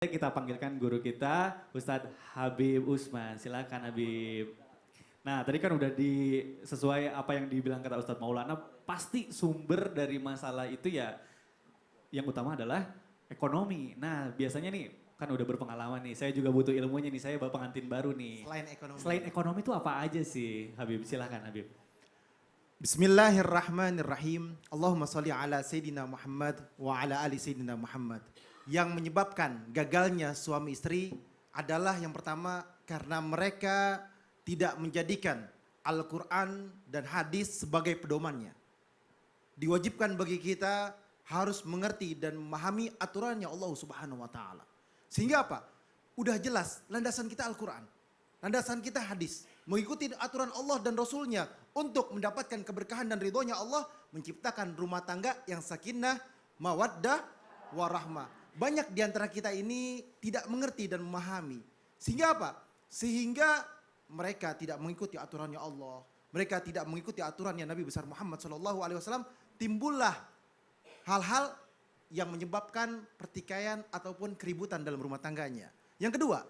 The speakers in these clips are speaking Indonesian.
Kita panggilkan guru kita, Ustadz Habib Usman. Silakan Habib. Nah tadi kan udah sesuai apa yang dibilang kata Ustadz Maulana, pasti sumber dari masalah itu ya yang utama adalah ekonomi. Nah biasanya nih kan udah berpengalaman nih, saya juga butuh ilmunya nih, saya pengantin baru nih. Selain ekonomi itu apa aja sih Habib? Silakan Habib. Bismillahirrahmanirrahim. Allahumma sholli ala Sayyidina Muhammad wa ala ali Sayyidina Muhammad. Yang menyebabkan gagalnya suami istri adalah yang pertama karena mereka tidak menjadikan Al-Quran dan hadis sebagai pedomannya. Diwajibkan bagi kita harus mengerti dan memahami aturannya Allah Subhanahu wa Ta'ala. Sehingga apa? Udah jelas landasan kita Al-Quran, landasan kita hadis. Mengikuti aturan Allah dan Rasulnya untuk mendapatkan keberkahan dan ridhonya Allah, menciptakan rumah tangga yang sakinah, mawaddah, warahmah. Banyak di antara kita ini tidak mengerti dan memahami. Sehingga apa? Sehingga mereka tidak mengikuti aturannya Allah. Mereka tidak mengikuti aturannya Nabi besar Muhammad SAW. Timbullah hal-hal yang menyebabkan pertikaian ataupun keributan dalam rumah tangganya. Yang kedua,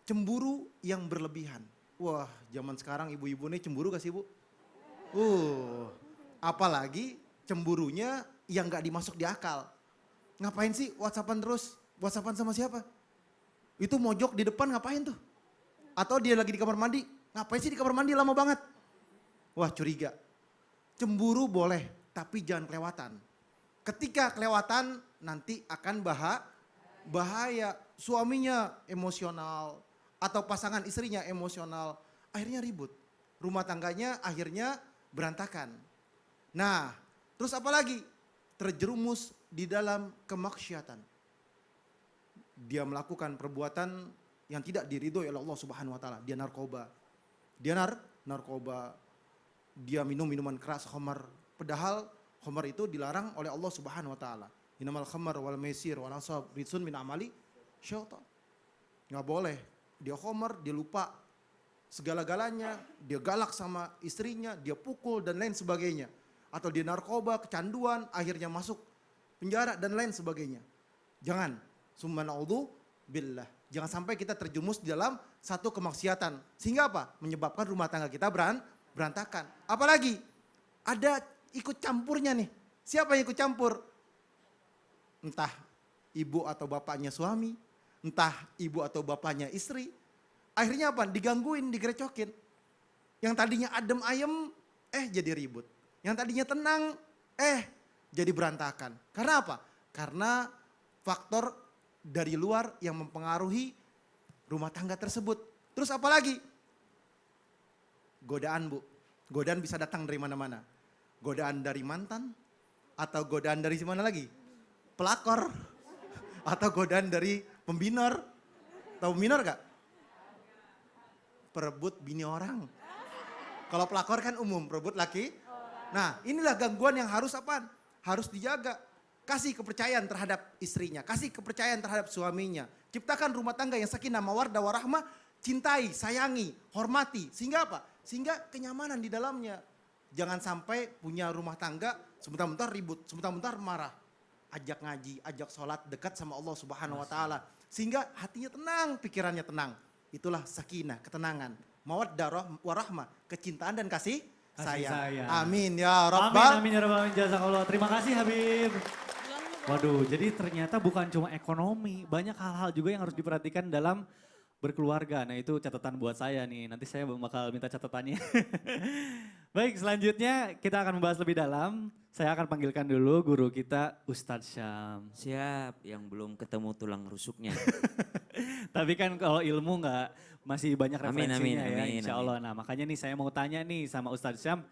cemburu yang berlebihan. Wah, zaman sekarang ibu-ibu ini cemburu gak sih Bu? Apalagi cemburunya yang gak dimasuk di akal. Ngapain sih WhatsAppan terus? WhatsAppan sama siapa? Itu mojok di depan ngapain tuh? Atau dia lagi di kamar mandi? Ngapain sih di kamar mandi lama banget? Wah curiga. Cemburu boleh, tapi jangan kelewatan. Ketika kelewatan nanti akan bahaya. Suaminya emosional atau pasangan istrinya emosional. Akhirnya ribut. Rumah tangganya akhirnya berantakan. Nah terus apa lagi? Terjerumus di dalam kemaksiatan. Dia melakukan perbuatan yang tidak diridhoi oleh Allah Subhanahu wa Ta'ala. Dia narkoba. Narkoba. Dia minum minuman keras, khamar. Padahal khamar itu dilarang oleh Allah Subhanahu wa Ta'ala. Innamal khamar wal maisir wal ansab ritsun min amali syaitan. Enggak boleh. Dia khamar, dia lupa segala-galanya, dia galak sama istrinya, dia pukul dan lain sebagainya. Atau dia narkoba, kecanduan, akhirnya masuk penjara dan lain sebagainya. Jangan, summa na'udzu billah. Jangan sampai kita terjumus di dalam satu kemaksiatan. Sehingga apa? Menyebabkan rumah tangga kita berantakan. Apalagi ada ikut campurnya nih. Siapa yang ikut campur? Entah ibu atau bapaknya suami, entah ibu atau bapaknya istri. Akhirnya apa? Digangguin, digerecokin. Yang tadinya adem ayem, jadi ribut. Yang tadinya tenang, jadi berantakan. Karena apa? Karena faktor dari luar yang mempengaruhi rumah tangga tersebut. Terus apa lagi? Godaan Bu. Godaan bisa datang dari mana-mana. Godaan dari mantan, atau godaan dari mana lagi? Pelakor, atau godaan dari pembinor. Tahu pembinor gak? Perebut bini orang. Kalau pelakor kan umum, perebut laki. Nah inilah gangguan yang harus apaan? Harus dijaga. Kasih kepercayaan terhadap istrinya, kasih kepercayaan terhadap suaminya. Ciptakan rumah tangga yang sakinah, mawaddah, warahmah. Cintai, sayangi, hormati. Sehingga apa? Sehingga kenyamanan di dalamnya. Jangan sampai punya rumah tangga sebentar-bentar ribut, sebentar-bentar marah. Ajak ngaji, ajak sholat, dekat sama Allah Subhanahu wa Ta'ala. Sehingga hatinya tenang, pikirannya tenang. Itulah sakinah, ketenangan. Mawaddah, warahmah, kecintaan dan kasih sayang. Amin ya Rabbal. Amin ya Rabbal alamin. Jazakallah. Terima kasih Habib. Waduh, jadi ternyata bukan cuma ekonomi, banyak hal-hal juga yang harus diperhatikan dalam berkeluarga. Nah itu catatan buat saya nih, nanti saya bakal minta catatannya. Baik, selanjutnya kita akan membahas lebih dalam. Saya akan panggilkan dulu guru kita Ustadz Syam. Siap, yang belum ketemu tulang rusuknya. Tapi kan kalau ilmu masih banyak referensinya amin, insya Allah. Nah makanya nih saya mau tanya nih sama Ustadz Syam.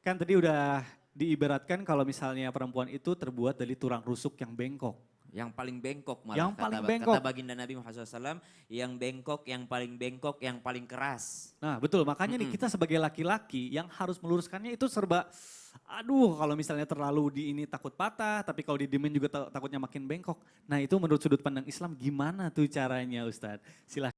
Kan tadi udah diibaratkan kalau misalnya perempuan itu terbuat dari tulang rusuk yang bengkok. Yang paling bengkok malah. Yang paling bengkok. Kata baginda Nabi Muhammad SAW, yang bengkok, yang paling bengkok, yang paling keras. Nah betul, makanya nih kita sebagai laki-laki yang harus meluruskannya itu serba, aduh kalau misalnya terlalu di ini takut patah, tapi kalau didiemin juga takutnya makin bengkok. Nah itu menurut sudut pandang Islam gimana tuh caranya Ustadz? Silahkan.